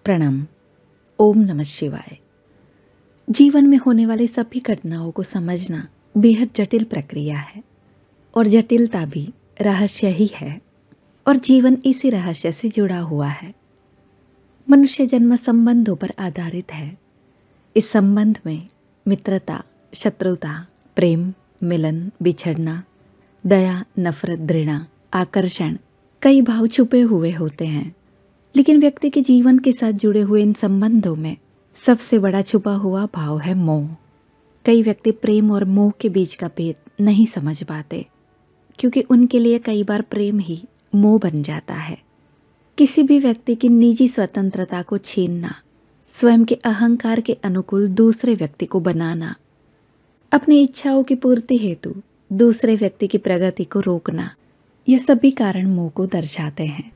प्रणाम। ओम नमः शिवाय। जीवन में होने वाली सभी घटनाओं को समझना बेहद जटिल प्रक्रिया है और जटिलता भी रहस्य ही है और जीवन इसी रहस्य से जुड़ा हुआ है। मनुष्य जन्म संबंधों पर आधारित है। इस संबंध में मित्रता, शत्रुता, प्रेम, मिलन, बिछड़ना, दया, नफरत, घृणा, आकर्षण, कई भाव छुपे हुए होते हैं। लेकिन व्यक्ति के जीवन के साथ जुड़े हुए इन संबंधों में सबसे बड़ा छुपा हुआ भाव है मोह। कई व्यक्ति प्रेम और मोह के बीच का भेद नहीं समझ पाते, क्योंकि उनके लिए कई बार प्रेम ही मोह बन जाता है। किसी भी व्यक्ति की निजी स्वतंत्रता को छीनना, स्वयं के अहंकार के अनुकूल दूसरे व्यक्ति को बनाना, अपनी इच्छाओं की पूर्ति हेतु दूसरे व्यक्ति की प्रगति को रोकना, यह सभी कारण मोह को दर्शाते हैं।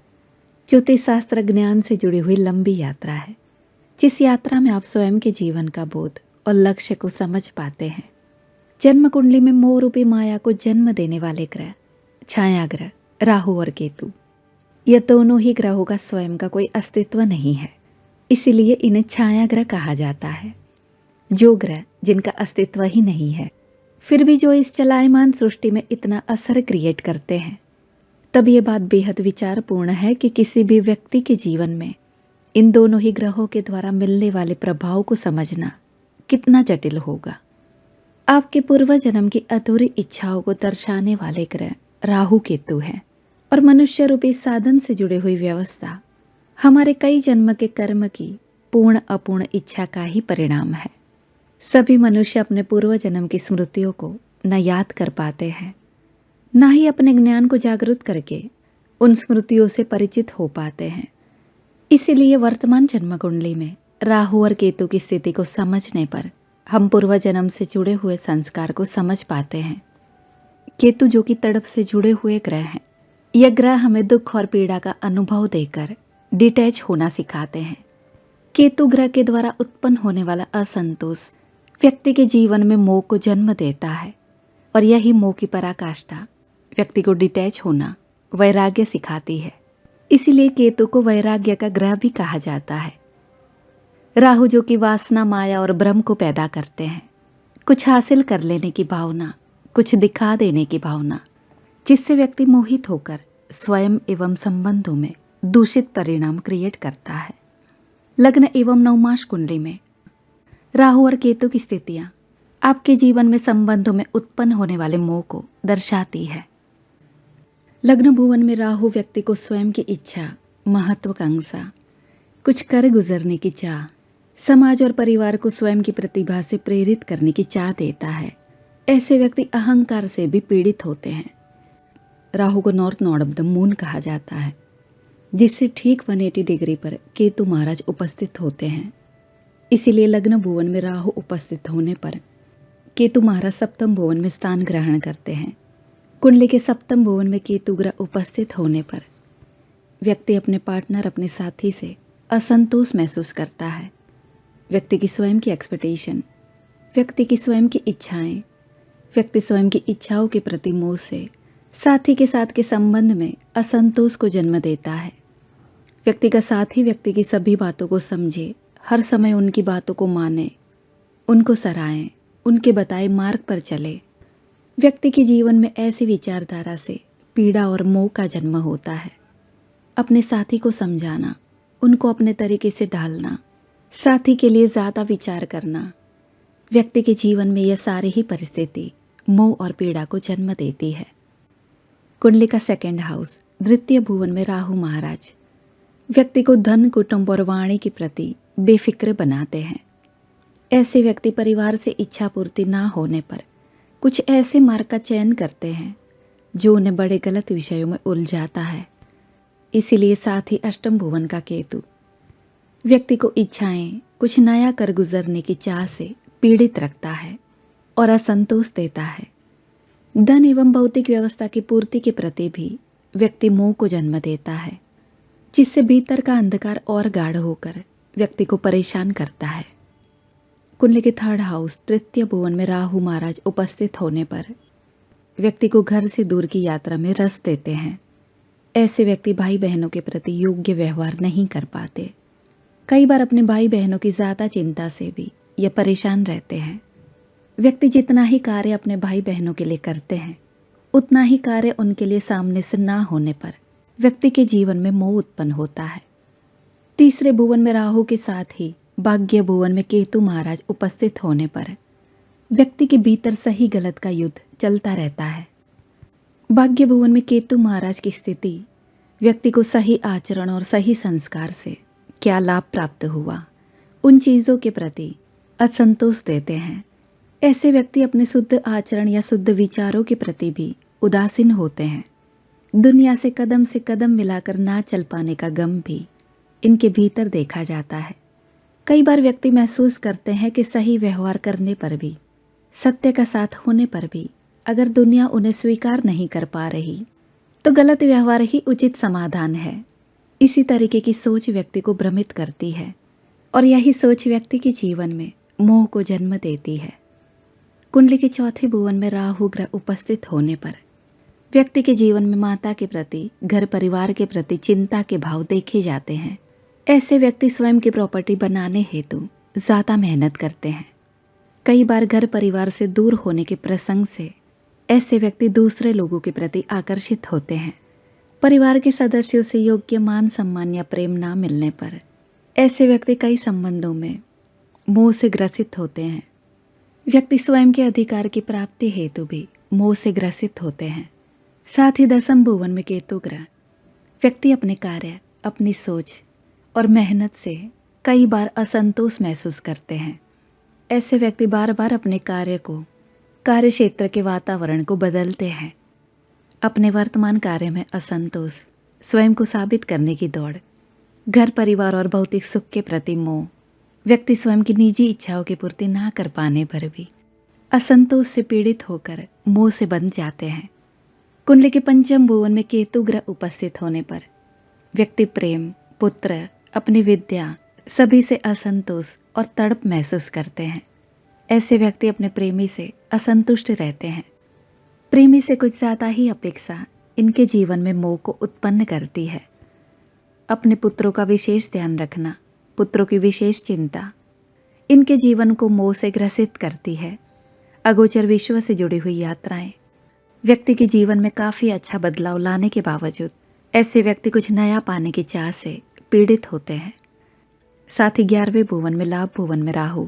ज्योतिष शास्त्र ज्ञान से जुड़ी हुई लंबी यात्रा है, जिस यात्रा में आप स्वयं के जीवन का बोध और लक्ष्य को समझ पाते हैं। जन्म कुंडली में मोह रूपी माया को जन्म देने वाले ग्रह छाया ग्रह राहु और केतु, यह दोनों ही ग्रहों का स्वयं का कोई अस्तित्व नहीं है, इसीलिए इन्हें छाया ग्रह कहा जाता है। जो ग्रह जिनका अस्तित्व ही नहीं है, फिर भी जो इस चलायमान सृष्टि में इतना असर क्रिएट करते हैं, तब ये बात बेहद विचारपूर्ण है कि किसी भी व्यक्ति के जीवन में इन दोनों ही ग्रहों के द्वारा मिलने वाले प्रभाव को समझना कितना जटिल होगा। आपके पूर्व जन्म की अधूरी इच्छाओं को दर्शाने वाले ग्रह राहु केतु हैं और मनुष्य रूपी साधन से जुड़ी हुई व्यवस्था हमारे कई जन्म के कर्म की पूर्ण अपूर्ण इच्छा का ही परिणाम है। सभी मनुष्य अपने पूर्व जन्म की स्मृतियों को न याद कर पाते हैं, न ही अपने ज्ञान को जागृत करके उन स्मृतियों से परिचित हो पाते हैं। इसीलिए वर्तमान जन्म कुंडली में राहु और केतु की स्थिति को समझने पर हम पूर्व जन्म से जुड़े हुए संस्कार को समझ पाते हैं। केतु जो कि तड़प से जुड़े हुए ग्रह हैं, यह ग्रह हमें दुख और पीड़ा का अनुभव देकर डिटैच होना सिखाते हैं। केतु ग्रह के द्वारा उत्पन्न होने वाला असंतोष व्यक्ति के जीवन में मोह को जन्म देता है और यही मोह की पराकाष्ठा व्यक्ति को डिटैच होना, वैराग्य सिखाती है। इसीलिए केतु को वैराग्य का ग्रह भी कहा जाता है। राहु जो कि वासना, माया और भ्रम को पैदा करते हैं, कुछ हासिल कर लेने की भावना, कुछ दिखा देने की भावना, जिससे व्यक्ति मोहित होकर स्वयं एवं संबंधों में दूषित परिणाम क्रिएट करता है। लग्न एवं नवमास कुंडली में राहु और केतु की स्थितियां आपके जीवन में संबंधों में उत्पन्न होने वाले मोह को दर्शाती है। लग्न भुवन में राहु व्यक्ति को स्वयं की इच्छा, महत्वाकांक्षा, कुछ कर गुजरने की चाह, समाज और परिवार को स्वयं की प्रतिभा से प्रेरित करने की चाह देता है। ऐसे व्यक्ति अहंकार से भी पीड़ित होते हैं। राहु को north node of the moon कहा जाता है, जिससे ठीक 180 डिग्री पर केतु महाराज उपस्थित होते हैं। इसीलिए लग्न भुवन में राहु उपस्थित होने पर केतु महाराज सप्तम भुवन में स्थान ग्रहण करते हैं। कुंडली के सप्तम भुवन में केतु ग्रह उपस्थित होने पर व्यक्ति अपने पार्टनर, अपने साथी से असंतोष महसूस करता है। व्यक्ति की स्वयं की एक्सपेक्टेशन, व्यक्ति की स्वयं की इच्छाएं, व्यक्ति स्वयं की इच्छाओं के प्रति मोह से साथी के साथ के संबंध में असंतोष को जन्म देता है। व्यक्ति का साथी व्यक्ति की सभी बातों को समझे, हर समय उनकी बातों को माने, उनको सराहे, उनके बताए मार्ग पर चले। व्यक्ति के जीवन में ऐसी विचारधारा से पीड़ा और मोह का जन्म होता है। अपने साथी को समझाना, उनको अपने तरीके से ढालना, साथी के लिए ज़्यादा विचार करना, व्यक्ति के जीवन में यह सारी ही परिस्थिति मोह और पीड़ा को जन्म देती है। कुंडली का सेकंड हाउस द्वितीय भुवन में राहु महाराज व्यक्ति को धन, कुटुंब और वाणी के प्रति बेफिक्र बनाते हैं। ऐसे व्यक्ति परिवार से इच्छा पूर्ति ना होने पर कुछ ऐसे मार्ग का चयन करते हैं जो उन्हें बड़े गलत विषयों में उलझाता है। इसीलिए साथ ही अष्टम भुवन का केतु व्यक्ति को इच्छाएं, कुछ नया कर गुजरने की चाह से पीड़ित रखता है और असंतोष देता है। धन एवं भौतिक व्यवस्था की पूर्ति के प्रति भी व्यक्ति मोह को जन्म देता है, जिससे भीतर का अंधकार और गाढ़ होकर व्यक्ति को परेशान करता है। कुंडली के थर्ड हाउस तृतीय भुवन में राहु महाराज उपस्थित होने पर व्यक्ति को घर से दूर की यात्रा में रस देते हैं। ऐसे व्यक्ति भाई बहनों के प्रति योग्य व्यवहार नहीं कर पाते, कई बार अपने भाई बहनों की ज़्यादा चिंता से भी ये परेशान रहते हैं। व्यक्ति जितना ही कार्य अपने भाई बहनों के लिए करते हैं, उतना ही कार्य उनके लिए सामने से ना होने पर व्यक्ति के जीवन में मोह उत्पन्न होता है। तीसरे भुवन में राहु के साथ ही भाग्य भुवन में केतु महाराज उपस्थित होने पर व्यक्ति के भीतर सही गलत का युद्ध चलता रहता है। भाग्य भुवन में केतु महाराज की स्थिति व्यक्ति को सही आचरण और सही संस्कार से क्या लाभ प्राप्त हुआ, उन चीज़ों के प्रति असंतोष देते हैं। ऐसे व्यक्ति अपने शुद्ध आचरण या शुद्ध विचारों के प्रति भी उदासीन होते हैं। दुनिया से कदम मिलाकर ना चल पाने का गम भी इनके भीतर देखा जाता है। कई बार व्यक्ति महसूस करते हैं कि सही व्यवहार करने पर भी, सत्य का साथ होने पर भी अगर दुनिया उन्हें स्वीकार नहीं कर पा रही तो गलत व्यवहार ही उचित समाधान है। इसी तरीके की सोच व्यक्ति को भ्रमित करती है और यही सोच व्यक्ति के जीवन में मोह को जन्म देती है। कुंडली के चौथे भुवन में राहु ग्रह उपस्थित होने पर व्यक्ति के जीवन में माता के प्रति, घर परिवार के प्रति चिंता के भाव देखे जाते हैं। ऐसे व्यक्ति स्वयं की प्रॉपर्टी बनाने हेतु ज़्यादा मेहनत करते हैं। कई बार घर परिवार से दूर होने के प्रसंग से ऐसे व्यक्ति दूसरे लोगों के प्रति आकर्षित होते हैं। परिवार के सदस्यों से योग्य मान सम्मान या प्रेम ना मिलने पर ऐसे व्यक्ति कई संबंधों में मोह से ग्रसित होते हैं। व्यक्ति स्वयं के अधिकार की प्राप्ति हेतु भी मोह से ग्रसित होते हैं। साथ ही दसम भुवन में केतु ग्रह व्यक्ति अपने कार्य, अपनी सोच और मेहनत से कई बार असंतोष महसूस करते हैं। ऐसे व्यक्ति बार बार अपने कार्य को, कार्य क्षेत्र के वातावरण को बदलते हैं। अपने वर्तमान कार्य में असंतोष, स्वयं को साबित करने की दौड़, घर परिवार और भौतिक सुख के प्रति मोह, व्यक्ति स्वयं की निजी इच्छाओं की पूर्ति ना कर पाने पर भी असंतोष से पीड़ित होकर मोह से बंध जाते हैं। कुंडली के पंचम भुवन में केतु ग्रह उपस्थित होने पर व्यक्ति प्रेम, पुत्र, अपनी विद्या सभी से असंतोष और तड़प महसूस करते हैं। ऐसे व्यक्ति अपने प्रेमी से असंतुष्ट रहते हैं। प्रेमी से कुछ ज़्यादा ही अपेक्षा इनके जीवन में मोह को उत्पन्न करती है। अपने पुत्रों का विशेष ध्यान रखना, पुत्रों की विशेष चिंता इनके जीवन को मोह से ग्रसित करती है। अगोचर विश्व से जुड़ी हुई यात्राएं व्यक्ति के जीवन में काफ़ी अच्छा बदलाव लाने के बावजूद ऐसे व्यक्ति कुछ नया पाने की चाह से पीड़ित होते हैं। साथ ही 11वें भुवन में लाभ भुवन में राहु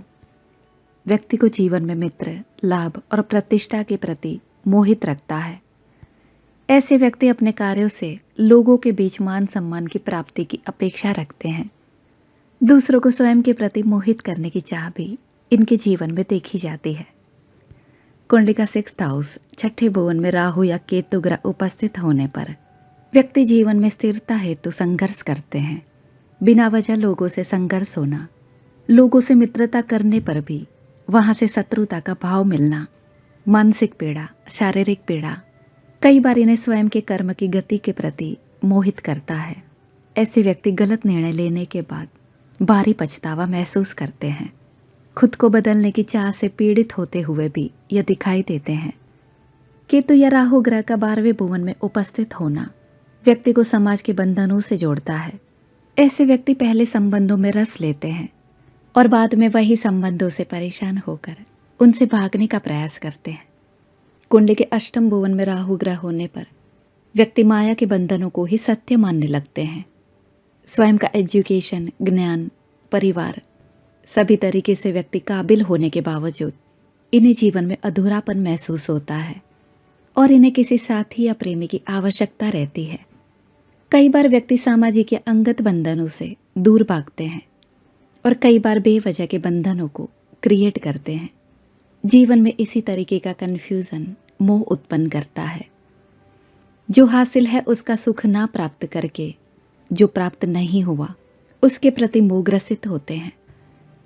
व्यक्ति को जीवन में मित्र, लाभ और प्रतिष्ठा के प्रति मोहित रखता है। ऐसे व्यक्ति अपने कार्यों से लोगों के बीच मान सम्मान की प्राप्ति की अपेक्षा रखते हैं। दूसरों को स्वयं के प्रति मोहित करने की चाह भी इनके जीवन में देखी जाती है। कुंडली का 6th हाउस छठे भुवन में राहु या केतु ग्रह उपस्थित होने पर व्यक्ति जीवन में स्थिरता हेतु संघर्ष करते हैं। बिना वजह लोगों से संघर्ष होना, लोगों से मित्रता करने पर भी वहां से शत्रुता का भाव मिलना, मानसिक पीड़ा, शारीरिक पीड़ा कई बार इन्हें स्वयं के कर्म की गति के प्रति मोहित करता है। ऐसे व्यक्ति गलत निर्णय लेने के बाद भारी पछतावा महसूस करते हैं। खुद को बदलने की चाह से पीड़ित होते हुए भी यह दिखाई देते हैं। केतु या राहु ग्रह का 12वें भुवन में उपस्थित होना व्यक्ति को समाज के बंधनों से जोड़ता है। ऐसे व्यक्ति पहले संबंधों में रस लेते हैं और बाद में वही संबंधों से परेशान होकर उनसे भागने का प्रयास करते हैं। कुंडली के अष्टम भुवन में राहु ग्रह होने पर व्यक्ति माया के बंधनों को ही सत्य मानने लगते हैं। स्वयं का एजुकेशन, ज्ञान, परिवार सभी तरीके से व्यक्ति काबिल होने के बावजूद इन्हें जीवन में अधूरापन महसूस होता है और इन्हें किसी साथी या प्रेमी की आवश्यकता रहती है। कई बार व्यक्ति सामाजिक या अंगत बंधनों से दूर भागते हैं और कई बार बेवजह के बंधनों को क्रिएट करते हैं। जीवन में इसी तरीके का कन्फ्यूज़न मोह उत्पन्न करता है। जो हासिल है उसका सुख ना प्राप्त करके जो प्राप्त नहीं हुआ उसके प्रति मोहग्रसित होते हैं।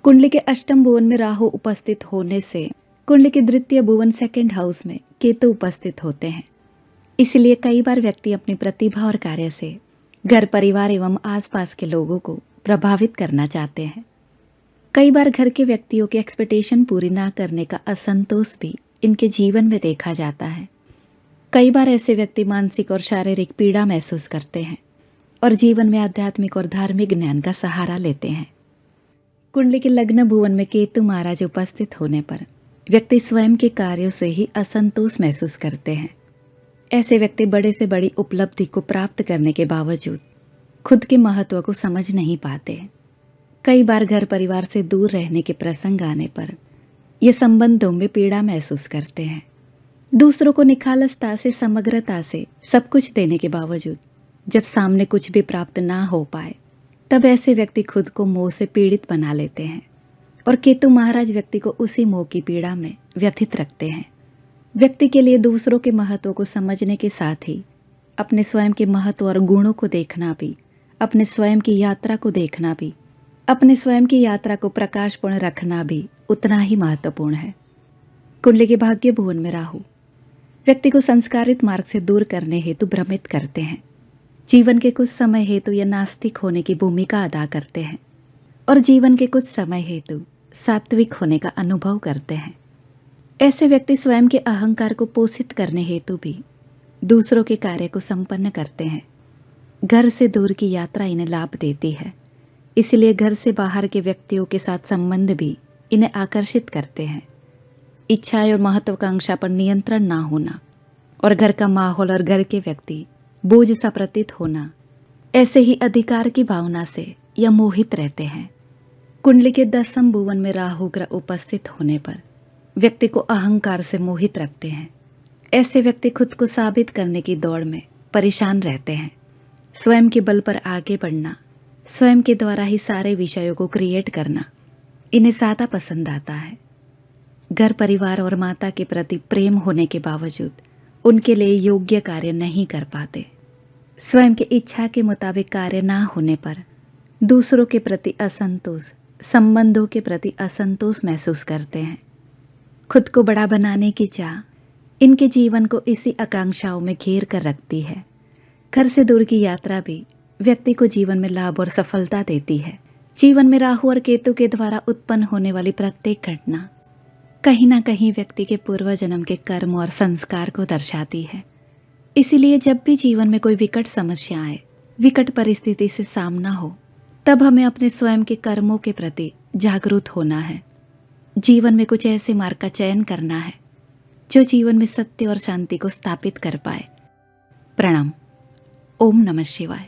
कुंडली के अष्टम भुवन में राहु उपस्थित होने से कुंडली के द्वितीय भुवन 2nd हाउस में केतु उपस्थित होते हैं। इसलिए कई बार व्यक्ति अपनी प्रतिभा और कार्य से घर परिवार एवं आसपास के लोगों को प्रभावित करना चाहते हैं। कई बार घर के व्यक्तियों की एक्सपेक्टेशन पूरी ना करने का असंतोष भी इनके जीवन में देखा जाता है। कई बार ऐसे व्यक्ति मानसिक और शारीरिक पीड़ा महसूस करते हैं और जीवन में आध्यात्मिक और धार्मिक ज्ञान का सहारा लेते हैं। कुंडली के लग्न भुवन में केतु महाराज उपस्थित होने पर व्यक्ति स्वयं के कार्यों से ही असंतोष महसूस करते हैं। ऐसे व्यक्ति बड़े से बड़ी उपलब्धि को प्राप्त करने के बावजूद खुद के महत्व को समझ नहीं पाते। कई बार घर परिवार से दूर रहने के प्रसंग आने पर ये संबंधों में पीड़ा महसूस करते हैं। दूसरों को निखालसता से, समग्रता से सब कुछ देने के बावजूद जब सामने कुछ भी प्राप्त ना हो पाए तब ऐसे व्यक्ति खुद को मोह से पीड़ित बना लेते हैं और केतु महाराज व्यक्ति को उसी मोह की पीड़ा में व्यथित रखते हैं। व्यक्ति के लिए दूसरों के महत्व को समझने के साथ ही अपने स्वयं के महत्व और गुणों को देखना भी, अपने स्वयं की यात्रा को देखना भी, अपने स्वयं की यात्रा को प्रकाशपूर्ण रखना भी उतना ही महत्वपूर्ण है। कुंडली के भाग्य भुवन में राहु व्यक्ति को संस्कारित मार्ग से दूर करने हेतु भ्रमित करते हैं। जीवन के कुछ समय हेतु यह नास्तिक होने की भूमिका अदा करते हैं और जीवन के कुछ समय हेतु सात्विक होने का अनुभव करते हैं। ऐसे व्यक्ति स्वयं के अहंकार को पोषित करने हेतु भी दूसरों के कार्य को संपन्न करते हैं। घर से दूर की यात्रा इन्हें लाभ देती है, इसलिए घर से बाहर के व्यक्तियों के साथ संबंध भी इन्हें आकर्षित करते हैं। इच्छाएं और महत्वाकांक्षा पर नियंत्रण ना होना और घर का माहौल और घर के व्यक्ति बोझ सा प्रतीत होना, ऐसे ही अधिकार की भावना से यह मोहित रहते हैं। कुंडली के 10वें भुवन में राहु ग्रह उपस्थित होने पर व्यक्ति को अहंकार से मोहित रखते हैं। ऐसे व्यक्ति खुद को साबित करने की दौड़ में परेशान रहते हैं। स्वयं के बल पर आगे बढ़ना, स्वयं के द्वारा ही सारे विषयों को क्रिएट करना इन्हें ज़्यादा पसंद आता है। घर परिवार और माता के प्रति प्रेम होने के बावजूद उनके लिए योग्य कार्य नहीं कर पाते। स्वयं की इच्छा के मुताबिक कार्य ना होने पर दूसरों के प्रति असंतोष, संबंधों के प्रति असंतोष महसूस करते हैं। खुद को बड़ा बनाने की चाह इनके जीवन को इसी आकांक्षाओं में घेर कर रखती है। घर से दूर की यात्रा भी व्यक्ति को जीवन में लाभ और सफलता देती है। जीवन में राहु और केतु के द्वारा उत्पन्न होने वाली प्रत्येक घटना कहीं ना कहीं व्यक्ति के पूर्व जन्म के कर्म और संस्कार को दर्शाती है। इसीलिए जब भी जीवन में कोई विकट समस्या आए, विकट परिस्थिति से सामना हो, तब हमें अपने स्वयं के कर्मों के प्रति जागरूक होना है। जीवन में कुछ ऐसे मार्ग का चयन करना है जो जीवन में सत्य और शांति को स्थापित कर पाए। प्रणाम। ओम नमः शिवाय।